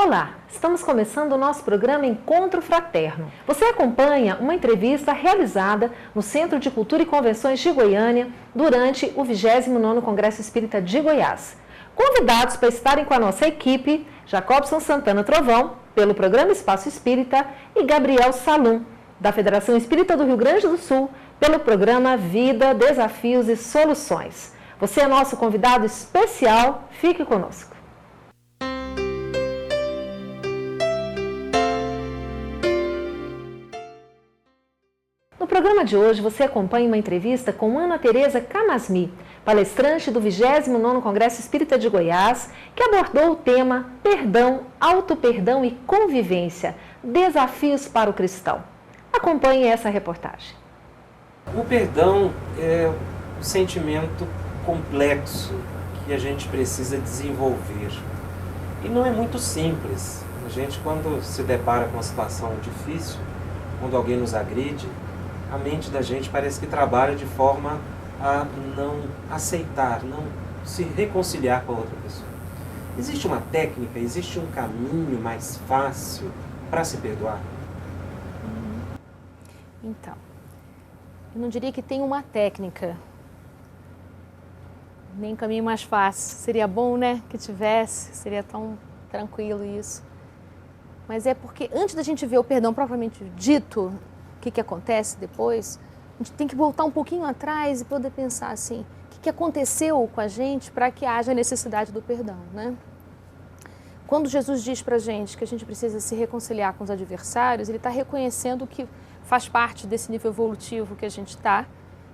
Olá, estamos começando o nosso programa Encontro Fraterno. Você acompanha uma entrevista realizada no Centro de Cultura e Convenções de Goiânia durante o 29º Congresso Espírita de Goiás. Convidados para estarem com a nossa equipe, Jacobson Santana Trovão, pelo programa Espaço Espírita, e Gabriel Salum, da Federação Espírita do Rio Grande do Sul, pelo programa Vida, Desafios e Soluções. Você é nosso convidado especial, fique conosco. No programa de hoje, você acompanha uma entrevista com Ana Tereza Camasmi, palestrante do 29º Congresso Espírita de Goiás, que abordou o tema Perdão, Auto-Perdão e Convivência, Desafios para o Cristão. Acompanhe essa reportagem. O perdão é um sentimento complexo que a gente precisa desenvolver. E não é muito simples. A gente, quando se depara com uma situação difícil, quando alguém nos agride, a mente da gente parece que trabalha de forma a não aceitar, não se reconciliar com a outra pessoa. Existe uma técnica, existe um caminho mais fácil para se perdoar? Então, eu não diria que tem uma técnica, nem um caminho mais fácil. Seria bom, né, que tivesse, seria tão tranquilo isso. Mas é porque antes da gente ver o perdão propriamente dito, o que acontece depois, a gente tem que voltar um pouquinho atrás e poder pensar assim, o que aconteceu com a gente para que haja a necessidade do perdão, né? Quando Jesus diz para a gente que a gente precisa se reconciliar com os adversários, ele está reconhecendo que faz parte desse nível evolutivo que a gente está,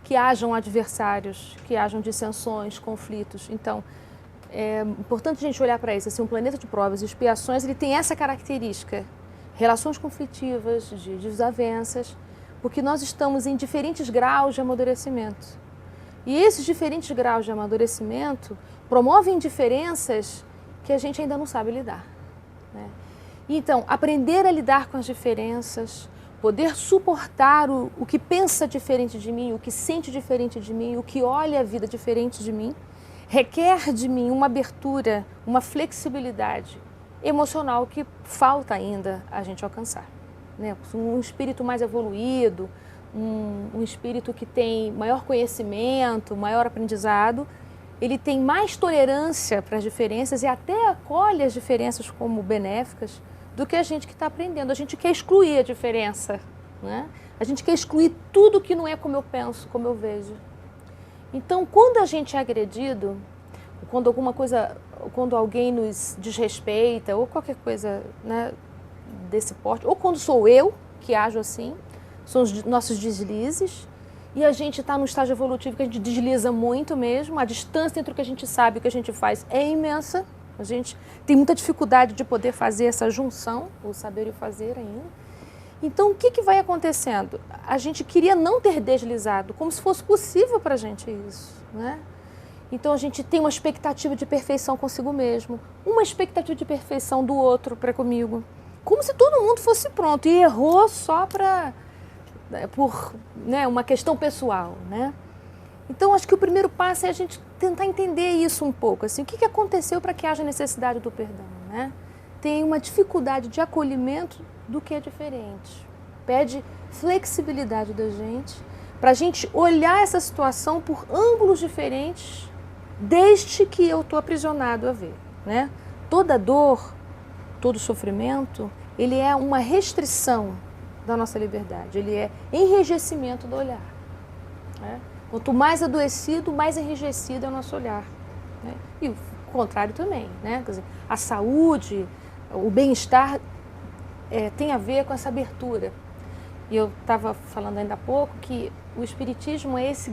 que hajam adversários, que hajam dissensões, conflitos. Então, é importante a gente olhar para isso. Assim, um planeta de provas e expiações, ele tem essa característica, relações conflitivas, de desavenças, porque nós estamos em diferentes graus de amadurecimento. E esses diferentes graus de amadurecimento promovem diferenças que a gente ainda não sabe lidar, né? Então, aprender a lidar com as diferenças, poder suportar o que pensa diferente de mim, o que sente diferente de mim, o que olha a vida diferente de mim, requer de mim uma abertura, uma flexibilidade emocional que falta ainda a gente alcançar, né? Um espírito mais evoluído, um espírito que tem maior conhecimento, maior aprendizado, ele tem mais tolerância para as diferenças e até acolhe as diferenças como benéficas do que a gente que está aprendendo. A gente quer excluir a diferença, né? A gente quer excluir tudo que não é como eu penso, como eu vejo. Então, quando a gente é agredido, quando alguém nos desrespeita, ou qualquer coisa, né, desse porte, ou quando sou eu que ajo assim, são os nossos deslizes, e a gente está num estágio evolutivo que a gente desliza muito mesmo, a distância entre o que a gente sabe e o que a gente faz é imensa, a gente tem muita dificuldade de poder fazer essa junção, o saber e o fazer ainda. Então, o que vai acontecendo? A gente queria não ter deslizado, como se fosse possível para a gente isso, né? Então, a gente tem uma expectativa de perfeição consigo mesmo, uma expectativa de perfeição do outro para comigo, como se todo mundo fosse pronto e errou só por, né, uma questão pessoal, né? Então, acho que o primeiro passo é a gente tentar entender isso um pouco, assim, o que aconteceu para que haja necessidade do perdão, né? Tem uma dificuldade de acolhimento do que é diferente, pede flexibilidade da gente, para a gente olhar essa situação por ângulos diferentes, desde que eu estou aprisionado a ver, né? Toda dor, todo sofrimento, ele é uma restrição da nossa liberdade, ele é enrijecimento do olhar, né? Quanto mais adoecido, mais enrijecido é o nosso olhar, né? E o contrário também, né? Quer dizer, a saúde, o bem-estar tem a ver com essa abertura. E eu estava falando ainda há pouco que o Espiritismo é essa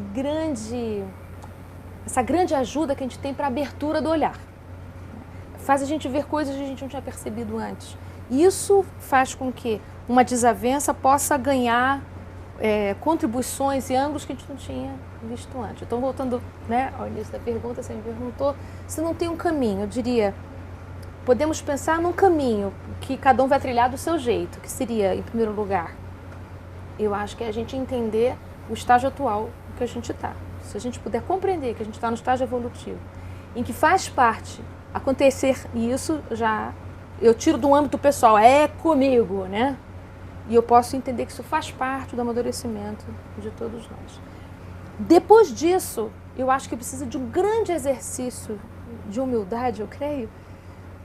grande ajuda que a gente tem para a abertura do olhar. Faz a gente ver coisas que a gente não tinha percebido antes. Isso faz com que uma desavença possa ganhar contribuições e ângulos que a gente não tinha visto antes. Então, voltando, né, ao início da pergunta, você me perguntou se não tem um caminho. Eu diria, podemos pensar num caminho que cada um vai trilhar do seu jeito, que seria, em primeiro lugar, eu acho que é a gente entender o estágio atual que a gente está. Se a gente puder compreender que a gente está no estágio evolutivo, em que faz parte acontecer isso, já eu tiro do âmbito pessoal, é comigo, né? E eu posso entender que isso faz parte do amadurecimento de todos nós. Depois disso, eu acho que precisa de um grande exercício de humildade, eu creio,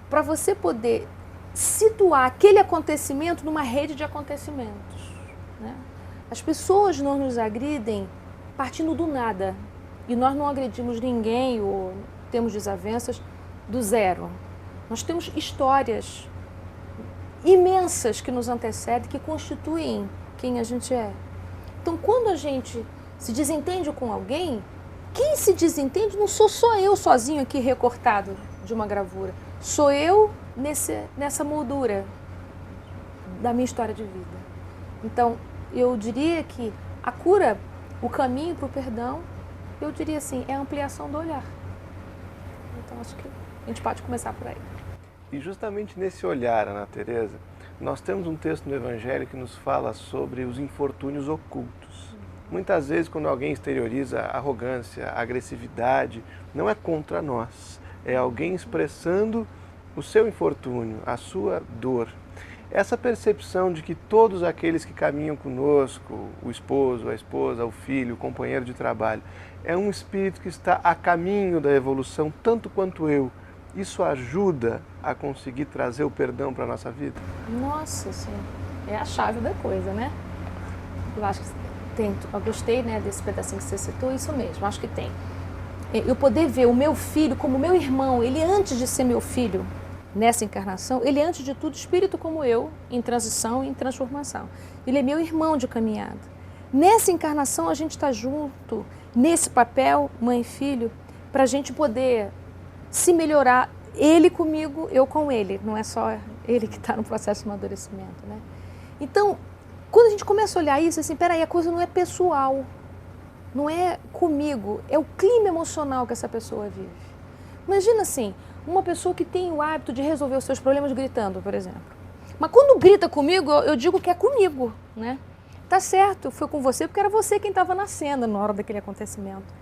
para você poder situar aquele acontecimento numa rede de acontecimentos, né? As pessoas não nos agridem partindo do nada. E nós não agredimos ninguém ou temos desavenças do zero. Nós temos histórias imensas que nos antecedem, que constituem quem a gente é. Então, quando a gente se desentende com alguém, quem se desentende não sou só eu sozinho aqui recortado de uma gravura. Sou eu nessa moldura da minha história de vida. Então, eu diria que a cura, o caminho para o perdão, eu diria assim, é a ampliação do olhar. Então, acho que a gente pode começar por aí. E justamente nesse olhar, Ana Teresa, nós temos um texto no Evangelho que nos fala sobre os infortúnios ocultos. Muitas vezes, quando alguém exterioriza arrogância, agressividade, não é contra nós, é alguém expressando o seu infortúnio, a sua dor. Essa percepção de que todos aqueles que caminham conosco, o esposo, a esposa, o filho, o companheiro de trabalho, é um espírito que está a caminho da evolução, tanto quanto eu. Isso ajuda a conseguir trazer o perdão para a nossa vida? Nossa, sim. É a chave da coisa, né? Eu acho que tem. Eu gostei, né, desse pedacinho que você citou, isso mesmo, acho que tem. Eu poder ver o meu filho como meu irmão, ele antes de ser meu filho, nessa encarnação, ele é, antes de tudo, espírito como eu, em transição e em transformação. Ele é meu irmão de caminhada. Nessa encarnação, a gente está junto, nesse papel, mãe e filho, para a gente poder se melhorar, ele comigo, eu com ele. Não é só ele que está no processo de amadurecimento, né? Então, quando a gente começa a olhar isso, assim, peraí, a coisa não é pessoal, não é comigo, é o clima emocional que essa pessoa vive. Imagina assim, uma pessoa que tem o hábito de resolver os seus problemas gritando, por exemplo. Mas quando grita comigo, eu digo que é comigo, né? Tá certo, foi com você porque era você quem estava na cena na hora daquele acontecimento.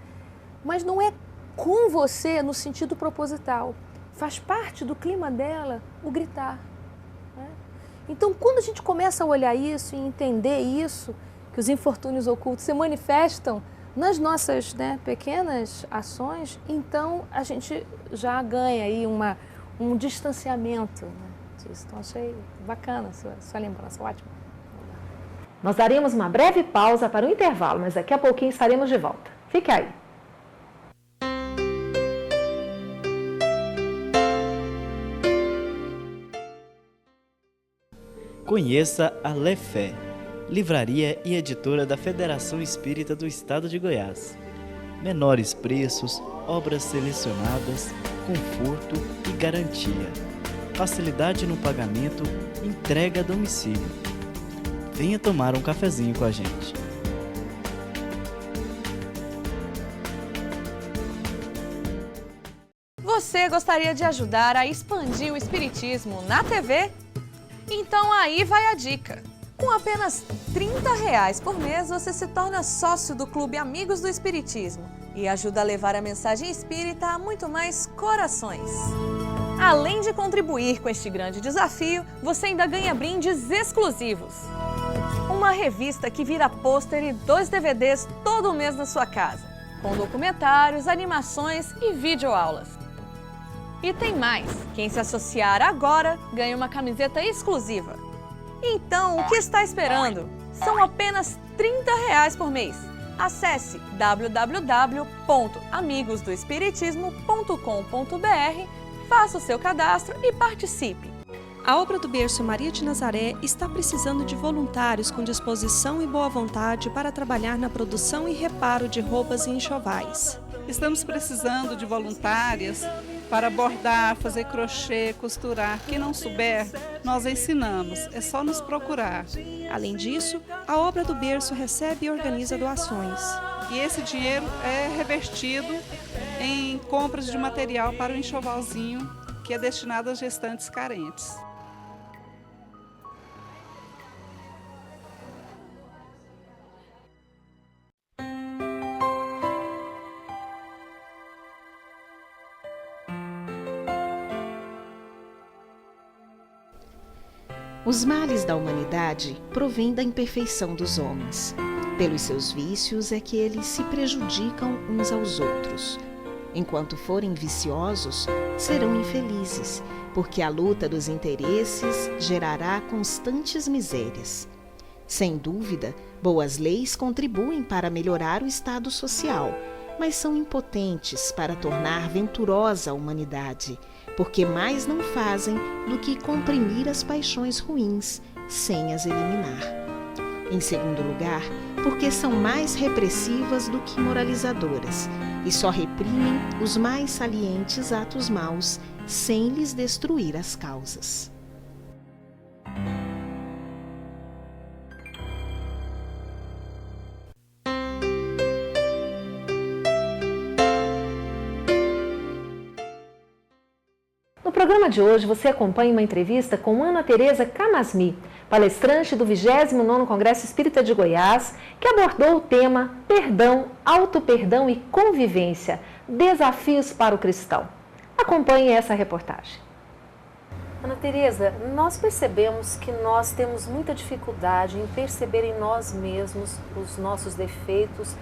Mas não é com você no sentido proposital. Faz parte do clima dela o gritar, né? Então, quando a gente começa a olhar isso e entender isso, que os infortúnios ocultos se manifestam nas nossas, né, pequenas ações, então a gente já ganha aí um distanciamento, né, disso. Então, achei bacana a sua lembrança, ótimo. Nós daremos uma breve pausa para o intervalo, mas daqui a pouquinho estaremos de volta. Fique aí. Conheça a Lefé, livraria e editora da Federação Espírita do Estado de Goiás. Menores preços, obras selecionadas, conforto e garantia. Facilidade no pagamento, entrega a domicílio. Venha tomar um cafezinho com a gente. Você gostaria de ajudar a expandir o Espiritismo na TV? Então aí vai a dica. Com apenas R$30 por mês, você se torna sócio do Clube Amigos do Espiritismo e ajuda a levar a mensagem espírita a muito mais corações. Além de contribuir com este grande desafio, você ainda ganha brindes exclusivos. Uma revista que vira pôster e 2 DVDs todo mês na sua casa, com documentários, animações e videoaulas. E tem mais, quem se associar agora ganha uma camiseta exclusiva. Então, o que está esperando? São apenas R$30 por mês. Acesse www.amigosdoespiritismo.com.br, faça o seu cadastro e participe. A obra do Berço Maria de Nazaré está precisando de voluntários com disposição e boa vontade para trabalhar na produção e reparo de roupas e enxovais. Estamos precisando de voluntárias para bordar, fazer crochê, costurar. Quem não souber, nós ensinamos. É só nos procurar. Além disso, a obra do Berço recebe e organiza doações. E esse dinheiro é revertido em compras de material para o enxovalzinho, que é destinado às gestantes carentes. Os males da humanidade provêm da imperfeição dos homens. Pelos seus vícios é que eles se prejudicam uns aos outros. Enquanto forem viciosos, serão infelizes, porque a luta dos interesses gerará constantes misérias. Sem dúvida, boas leis contribuem para melhorar o estado social, mas são impotentes para tornar venturosa a humanidade, porque mais não fazem do que comprimir as paixões ruins, sem as eliminar. Em segundo lugar, porque são mais repressivas do que moralizadoras, e só reprimem os mais salientes atos maus, sem lhes destruir as causas. No programa de hoje, você acompanha uma entrevista com Ana Tereza Camasmi, palestrante do 29º Congresso Espírita de Goiás, que abordou o tema Perdão, Auto-Perdão e Convivência, Desafios para o Cristão. Acompanhe essa reportagem. Ana Tereza, nós percebemos que nós temos muita dificuldade em perceber em nós mesmos os nossos defeitos,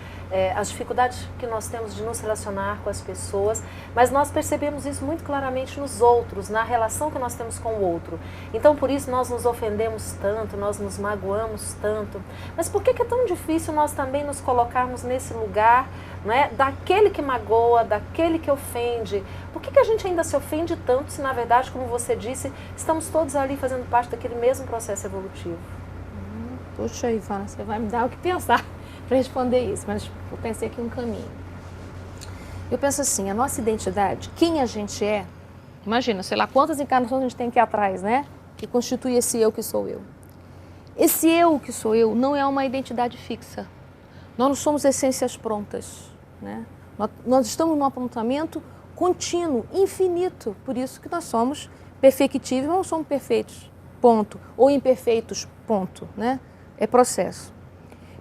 as dificuldades que nós temos de nos relacionar com as pessoas, mas nós percebemos isso muito claramente nos outros, na relação que nós temos com o outro. Então, por isso, nós nos ofendemos tanto, nós nos magoamos tanto. Mas por que é tão difícil nós também nos colocarmos nesse lugar, né, daquele que magoa, daquele que ofende? Por que a gente ainda se ofende tanto se, na verdade, como você disse, estamos todos ali fazendo parte daquele mesmo processo evolutivo? Puxa, Ivana, você vai me dar o que pensar para responder isso, mas eu pensei aqui um caminho. Eu penso assim, a nossa identidade, quem a gente é, imagina, sei lá, quantas encarnações a gente tem aqui atrás, né? Que constitui esse eu que sou eu. Esse eu que sou eu não é uma identidade fixa. Nós não somos essências prontas, né? Nós estamos num apontamento contínuo, infinito. Por isso que nós somos perfectíveis, mas não somos perfeitos, ponto. Ou imperfeitos, ponto, né? É processo.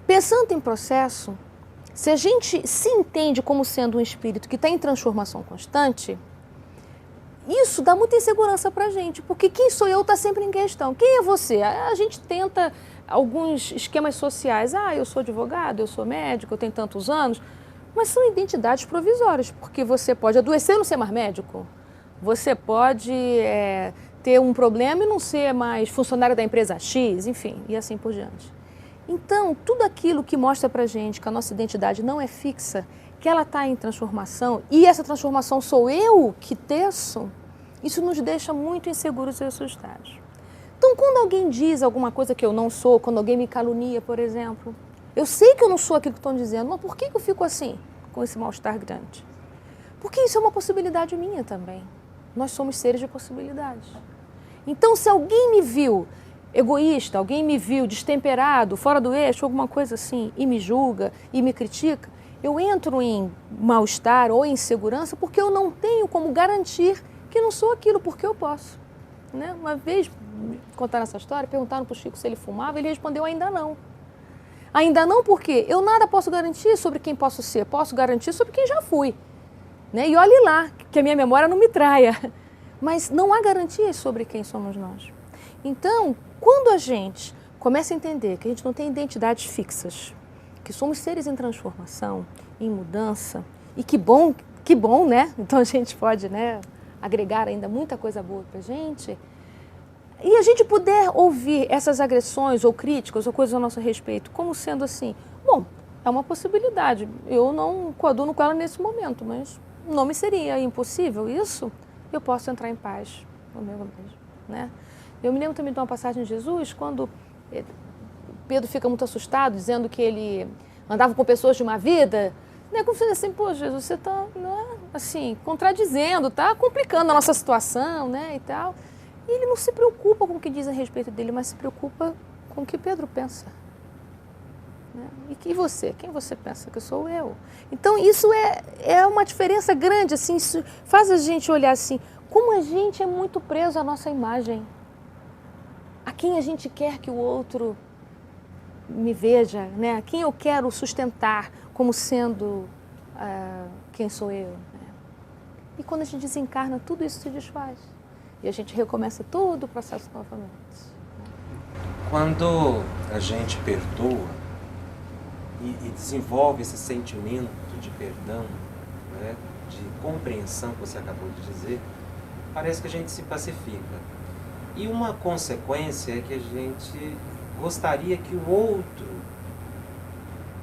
Pensando em processo, se a gente se entende como sendo um espírito que está em transformação constante, isso dá muita insegurança para a gente, porque quem sou eu está sempre em questão. Quem é você? A gente tenta alguns esquemas sociais. Eu sou advogado, eu sou médico, eu tenho tantos anos, mas são identidades provisórias, porque você pode adoecer e não ser mais médico. Você pode ter um problema e não ser mais funcionário da empresa X, enfim, e assim por diante. Então, tudo aquilo que mostra pra gente que a nossa identidade não é fixa, que ela está em transformação, e essa transformação sou eu que teço, isso nos deixa muito inseguros e assustados. Então, quando alguém diz alguma coisa que eu não sou, quando alguém me calunia, por exemplo, eu sei que eu não sou aquilo que estão dizendo, mas por que eu fico assim, com esse mal-estar grande? Porque isso é uma possibilidade minha também. Nós somos seres de possibilidades. Então, se alguém me viu egoísta, alguém me viu destemperado, fora do eixo, alguma coisa assim, e me julga e me critica, eu entro em mal-estar ou insegurança porque eu não tenho como garantir que não sou aquilo, porque eu posso. Né? Uma vez, contaram essa história, perguntaram para o Chico se ele fumava, ele respondeu ainda não. Ainda não porque eu nada posso garantir sobre quem posso ser, posso garantir sobre quem já fui. Né? E olhe lá, que a minha memória não me traia. Mas não há garantias sobre quem somos nós. Então, quando a gente começa a entender que a gente não tem identidades fixas, que somos seres em transformação, em mudança, e que bom, né? Então a gente pode, né, agregar ainda muita coisa boa pra gente, e a gente puder ouvir essas agressões ou críticas ou coisas a nosso respeito como sendo assim, bom, é uma possibilidade, eu não coaduno com ela nesse momento, mas não me seria impossível isso, eu posso entrar em paz comigo mesmo, né? Eu me lembro também de uma passagem de Jesus, quando Pedro fica muito assustado, dizendo que ele andava com pessoas de uma vida, né? Como se fosse assim, pô, Jesus, você está, né, assim, contradizendo, está complicando a nossa situação, né, e tal. E ele não se preocupa com o que dizem a respeito dele, mas se preocupa com o que Pedro pensa. Né? E que você? Quem você pensa que sou eu? Então, isso é uma diferença grande, assim, isso faz a gente olhar assim, como a gente é muito preso à nossa imagem. A quem a gente quer que o outro me veja, né? A quem eu quero sustentar como sendo quem sou eu. Né? E quando a gente desencarna, tudo isso se desfaz. E a gente recomeça todo o processo novamente. Né? Quando a gente perdoa e desenvolve esse sentimento de perdão, né, de compreensão que você acabou de dizer, parece que a gente se pacifica. E uma consequência é que a gente gostaria que o outro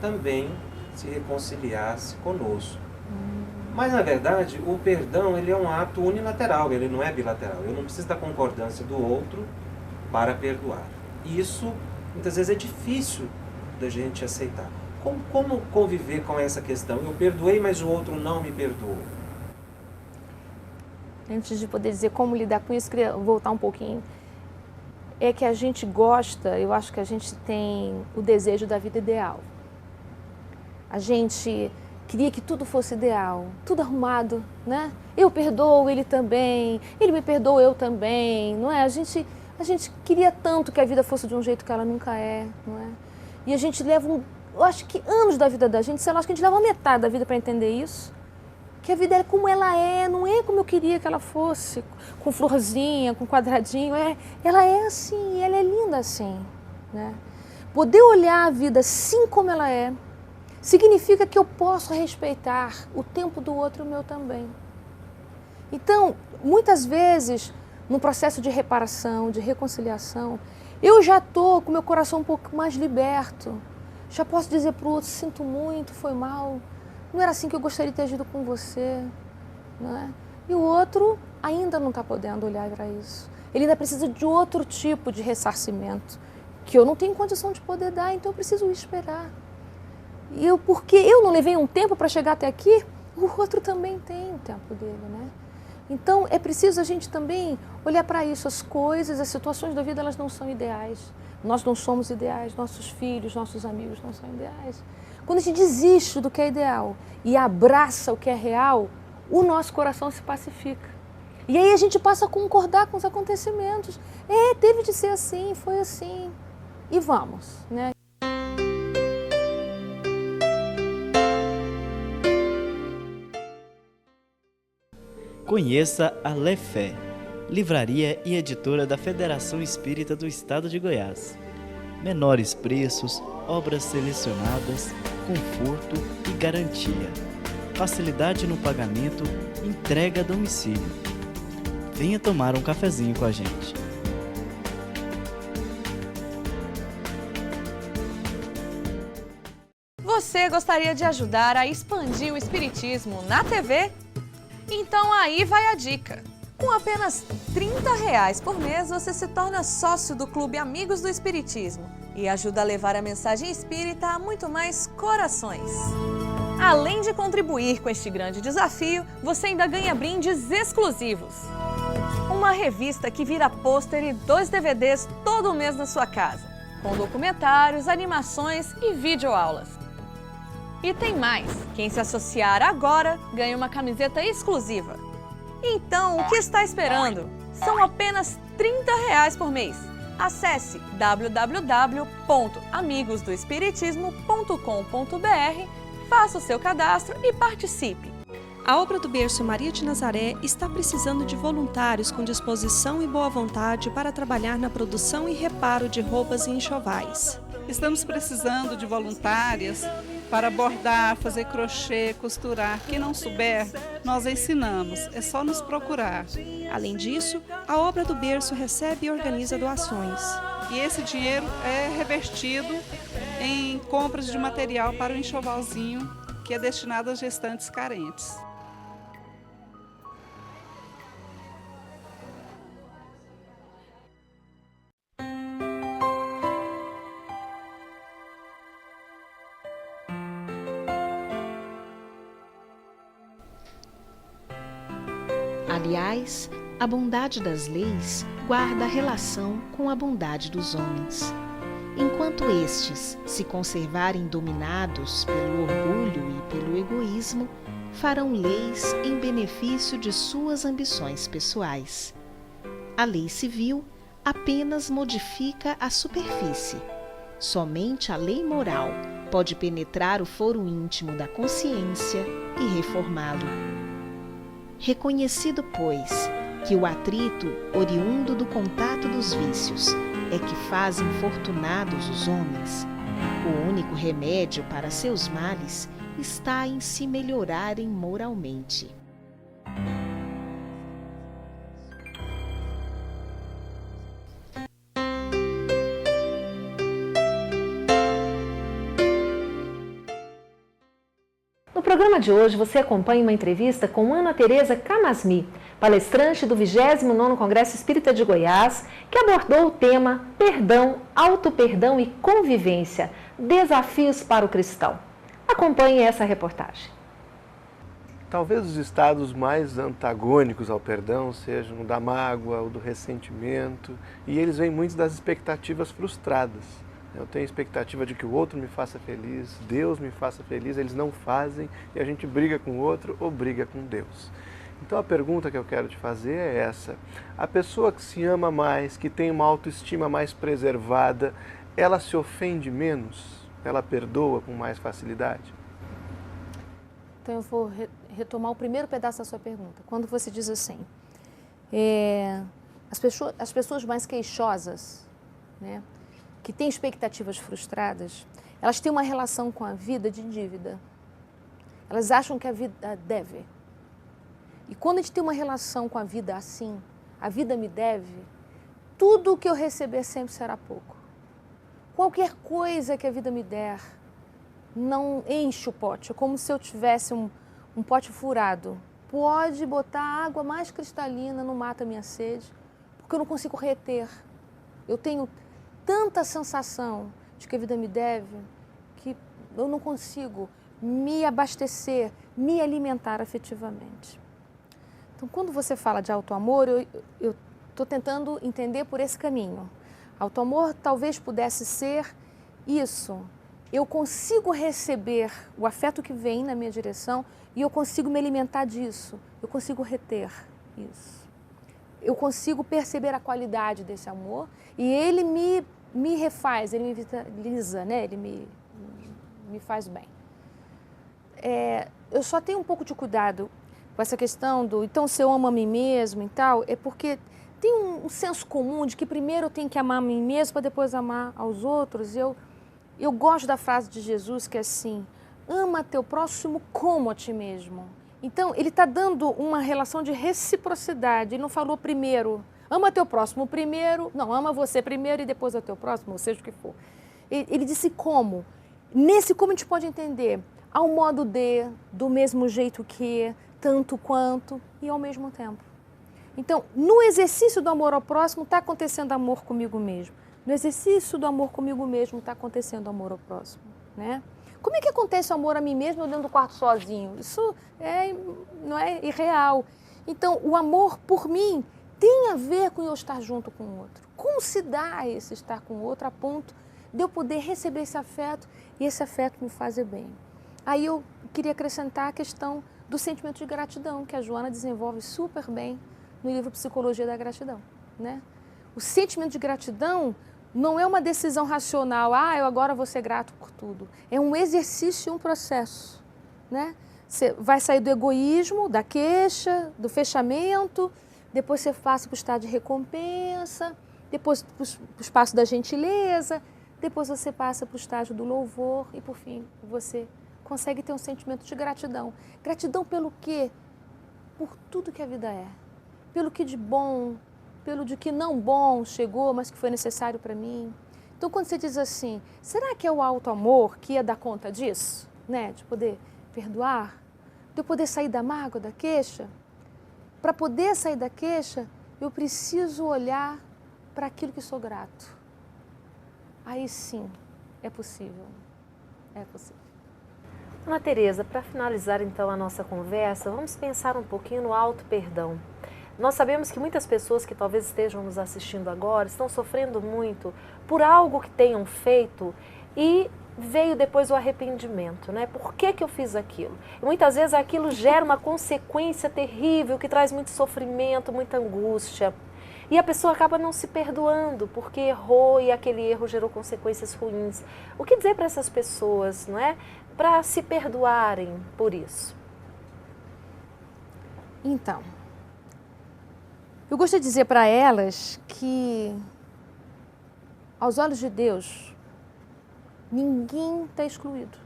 também se reconciliasse conosco. Mas, na verdade, o perdão ele é um ato unilateral, ele não é bilateral. Eu não preciso da concordância do outro para perdoar. E isso, muitas vezes, é difícil da gente aceitar. Como conviver com essa questão? Eu perdoei, mas o outro não me perdoou. Antes de poder dizer como lidar com isso, queria voltar um pouquinho. É que a gente gosta, eu acho que a gente tem o desejo da vida ideal. A gente queria que tudo fosse ideal, tudo arrumado, né? Eu perdoo, ele também, ele me perdoa, eu também, não é? A gente queria tanto que a vida fosse de um jeito que ela nunca é, não é? E a gente leva, eu acho que anos da vida da gente, sei lá, acho que a gente leva metade da vida para entender isso. Que a vida é como ela é, não é como eu queria que ela fosse, com florzinha, com quadradinho, ela é assim, ela é linda assim, né? Poder olhar a vida assim como ela é, significa que eu posso respeitar o tempo do outro e o meu também. Então, muitas vezes, no processo de reparação, de reconciliação, eu já estou com o meu coração um pouco mais liberto. Já posso dizer para o outro, sinto muito, foi mal, não era assim que eu gostaria de ter agido com você. Não é? E o outro ainda não está podendo olhar para isso. Ele ainda precisa de outro tipo de ressarcimento, que eu não tenho condição de poder dar, então eu preciso esperar. Porque eu não levei um tempo para chegar até aqui, o outro também tem o tempo dele, né? Então é preciso a gente também olhar para isso, as coisas, as situações da vida, elas não são ideais. Nós não somos ideais, nossos filhos, nossos amigos não são ideais. Quando a gente desiste do que é ideal e abraça o que é real, o nosso coração se pacifica. E aí a gente passa a concordar com os acontecimentos. Teve de ser assim, foi assim. E vamos, né? Conheça a Lefé, livraria e editora da Federação Espírita do Estado de Goiás. Menores preços, obras selecionadas, conforto e garantia. Facilidade no pagamento, entrega a domicílio. Venha tomar um cafezinho com a gente. Você gostaria de ajudar a expandir o Espiritismo na TV? Então aí vai a dica. Com apenas R$30 por mês, você se torna sócio do Clube Amigos do Espiritismo e ajuda a levar a mensagem espírita a muito mais corações. Além de contribuir com este grande desafio, você ainda ganha brindes exclusivos. Uma revista que vira pôster e 2 DVDs todo mês na sua casa, com documentários, animações e videoaulas. E tem mais, quem se associar agora ganha uma camiseta exclusiva. Então, o que está esperando? São apenas R$30 por mês. Acesse www.amigosdoespiritismo.com.br, faça o seu cadastro e participe. A obra do Berço Maria de Nazaré está precisando de voluntários com disposição e boa vontade para trabalhar na produção e reparo de roupas e enxovais. Estamos precisando de voluntárias para bordar, fazer crochê, costurar. Quem não souber, nós ensinamos. É só nos procurar. Além disso, a obra do Berço recebe e organiza doações. E esse dinheiro é revertido em compras de material para o enxovalzinho, que é destinado às gestantes carentes. Aliás, a bondade das leis guarda relação com a bondade dos homens. Enquanto estes se conservarem dominados pelo orgulho e pelo egoísmo, farão leis em benefício de suas ambições pessoais. A lei civil apenas modifica a superfície. Somente a lei moral pode penetrar o foro íntimo da consciência e reformá-lo. Reconhecido, pois, que o atrito oriundo do contato dos vícios é que faz infortunados os homens. O único remédio para seus males está em se melhorarem moralmente. No programa de hoje, você acompanha uma entrevista com Ana Tereza Camasmi, palestrante do 29º Congresso Espírita de Goiás, que abordou o tema Perdão, Auto-Perdão e Convivência, Desafios para o Cristão. Acompanhe essa reportagem. Talvez os estados mais antagônicos ao perdão sejam o da mágoa, o do ressentimento, e eles vêm muito das expectativas frustradas. Eu tenho expectativa de que o outro me faça feliz, Deus me faça feliz, eles não fazem e a gente briga com o outro ou briga com Deus. Então a pergunta que eu quero te fazer é essa: a pessoa que se ama mais, que tem uma autoestima mais preservada, ela se ofende menos? Ela perdoa com mais facilidade? Então eu vou retomar o primeiro pedaço da sua pergunta. Quando você diz assim, as pessoas mais queixosas, né, que têm expectativas frustradas, elas têm uma relação com a vida de dívida. Elas acham que a vida deve. E quando a gente tem uma relação com a vida assim, a vida me deve, tudo o que eu receber sempre será pouco. Qualquer coisa que a vida me der não enche o pote. É como se eu tivesse um pote furado. Pode botar água mais cristalina, não mata a minha sede, porque eu não consigo reter. Eu tenho tanta sensação de que a vida me deve, que eu não consigo me abastecer, me alimentar afetivamente. Então, quando você fala de auto-amor, eu estou tentando entender por esse caminho. Auto-amor talvez pudesse ser isso. Eu consigo receber o afeto que vem na minha direção e eu consigo me alimentar disso. Eu consigo reter isso. Eu consigo perceber a qualidade desse amor e ele me refaz, ele me vitaliza, né? Ele me faz bem. Eu só tenho um pouco de cuidado com essa questão do, então, se eu amo a mim mesmo e tal, é porque tem um senso comum de que primeiro eu tenho que amar a mim mesmo para depois amar aos outros. Eu gosto da frase de Jesus que é assim, ama teu próximo como a ti mesmo. Então, ele está dando uma relação de reciprocidade. Ele não falou primeiro, ama teu próximo primeiro, não, ama você primeiro e depois o teu próximo, ou seja o que for. Ele disse como. Nesse como a gente pode entender ao modo de, do mesmo jeito que, tanto quanto e ao mesmo tempo. Então, no exercício do amor ao próximo está acontecendo amor comigo mesmo. No exercício do amor comigo mesmo está acontecendo amor ao próximo, né? Como é que acontece o amor a mim mesmo dentro do quarto sozinho? Isso não é irreal. Então, o amor por mim tem a ver com eu estar junto com o outro. Como se dá esse estar com o outro a ponto de eu poder receber esse afeto e esse afeto me fazer bem? Aí eu queria acrescentar a questão do sentimento de gratidão, que a Joana desenvolve super bem no livro Psicologia da Gratidão, né? O sentimento de gratidão não é uma decisão racional, eu agora vou ser grato por tudo. É um exercício e um processo, né? Você vai sair do egoísmo, da queixa, do fechamento, depois você passa para o estado de recompensa, depois para o espaço da gentileza, depois você passa para o estágio do louvor e, por fim, você consegue ter um sentimento de gratidão. Gratidão pelo quê? Por tudo que a vida é. Pelo que de bom, pelo de que não bom chegou, mas que foi necessário para mim. Então, quando você diz assim, será que é o auto-amor que ia dar conta disso? Né? De poder perdoar? De eu poder sair da mágoa, da queixa? Para poder sair da queixa, eu preciso olhar para aquilo que sou grato. Aí sim, é possível. É possível. Ana Tereza, para finalizar então a nossa conversa, vamos pensar um pouquinho no auto-perdão. Nós sabemos que muitas pessoas que talvez estejam nos assistindo agora estão sofrendo muito por algo que tenham feito e veio depois o arrependimento, né? Por que eu fiz aquilo? E muitas vezes aquilo gera uma consequência terrível que traz muito sofrimento, muita angústia. E a pessoa acaba não se perdoando porque errou e aquele erro gerou consequências ruins. O que dizer para essas pessoas, não é? Para se perdoarem por isso? Então, eu gostaria de dizer para elas que Aos olhos de Deus, ninguém está excluído.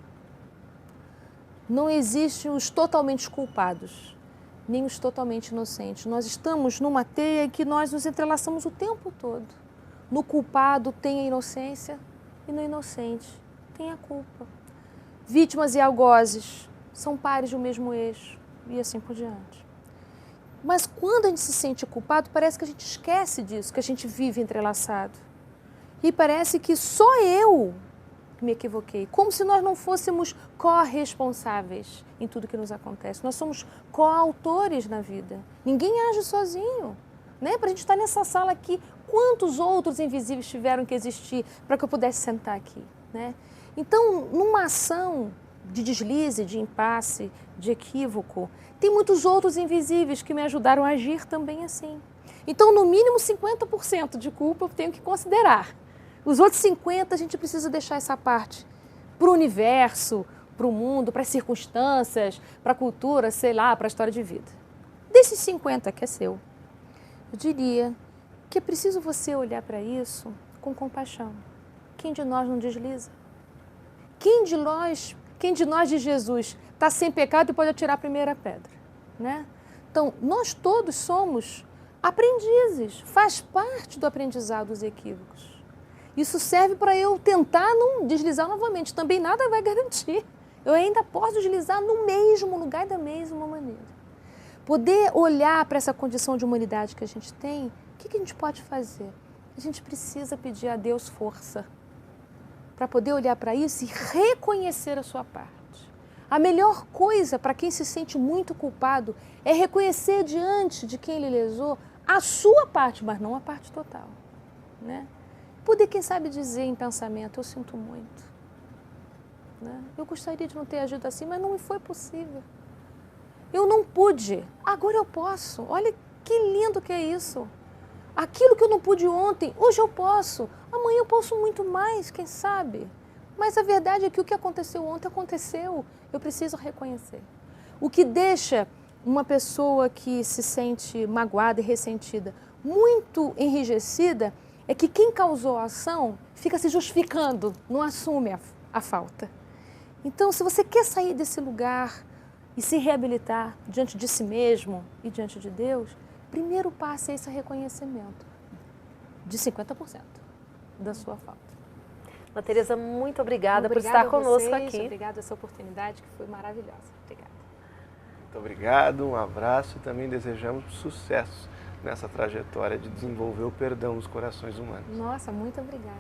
Não existem os totalmente culpados, nem os totalmente inocentes. Nós estamos numa teia em que nós nos entrelaçamos o tempo todo. No culpado tem a inocência e no inocente tem a culpa. Vítimas e algozes são pares do mesmo eixo e assim por diante. Mas quando a gente se sente culpado, parece que a gente esquece disso, que a gente vive entrelaçado. E parece que só eu me equivoquei, como se nós não fôssemos corresponsáveis em tudo que nos acontece. Nós somos coautores na vida. Ninguém age sozinho, né? Para a gente estar nessa sala aqui, quantos outros invisíveis tiveram que existir para que eu pudesse sentar aqui, né? Então, numa ação de deslize, de impasse, de equívoco, tem muitos outros invisíveis que me ajudaram a agir também assim. Então, no mínimo 50% de culpa eu tenho que considerar. Os outros 50% a gente precisa deixar essa parte para o universo, para o mundo, para as circunstâncias, para a cultura, sei lá, para a história de vida. Desses 50% que é seu, eu diria que é preciso você olhar para isso com compaixão. Quem de nós não desliza? Quem de nós de Jesus está sem pecado e pode atirar a primeira pedra, né? Então, nós todos somos aprendizes, faz parte do aprendizado dos equívocos. Isso serve para eu tentar não deslizar novamente. Também nada vai garantir. Eu ainda posso deslizar no mesmo lugar da mesma maneira. Poder olhar para essa condição de humanidade que a gente tem, o que a gente pode fazer? A gente precisa pedir a Deus força para poder olhar para isso e reconhecer a sua parte. A melhor coisa para quem se sente muito culpado é reconhecer diante de quem ele lesou a sua parte, mas não a parte total, né? Poder, quem sabe, dizer em pensamento, eu sinto muito, né? Eu gostaria de não ter agido assim, mas não me foi possível. Eu não pude, agora eu posso. Olha que lindo que é isso. Aquilo que eu não pude ontem, hoje eu posso. Amanhã eu posso muito mais, quem sabe. Mas a verdade é que o que aconteceu ontem aconteceu. Eu preciso reconhecer. O que deixa uma pessoa que se sente magoada e ressentida muito enrijecida é que quem causou a ação fica se justificando, não assume a falta. Então, se você quer sair desse lugar e se reabilitar diante de si mesmo e diante de Deus, primeiro passo é esse reconhecimento de 50% da sua falta. Ana Tereza, muito obrigada por estar conosco aqui. Obrigada essa oportunidade que foi maravilhosa. Obrigada. Muito obrigado, um abraço e também desejamos sucesso nessa trajetória de desenvolver o perdão nos corações humanos. Nossa, muito obrigada.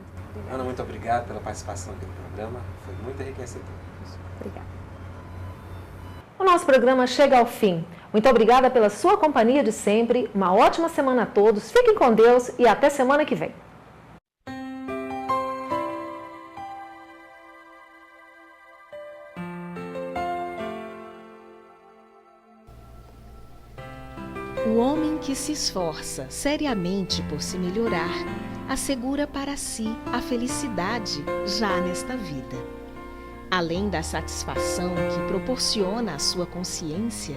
Ana, muito obrigado pela participação aqui no programa, foi muito enriquecedor. Obrigada. O nosso programa chega ao fim. Muito obrigada pela sua companhia de sempre, uma ótima semana a todos, fiquem com Deus e até semana que vem. O homem que se esforça seriamente por se melhorar, assegura para si a felicidade já nesta vida. Além da satisfação que proporciona à sua consciência,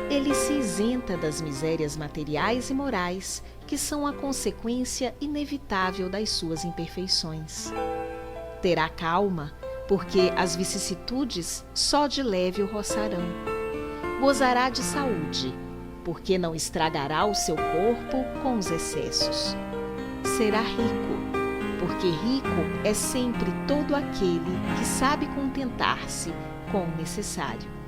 ele se isenta das misérias materiais e morais que são a consequência inevitável das suas imperfeições. Terá calma, porque as vicissitudes só de leve o roçarão. Gozará de saúde, porque não estragará o seu corpo com os excessos. Será rico, porque rico é sempre todo aquele que sabe contentar-se com o necessário.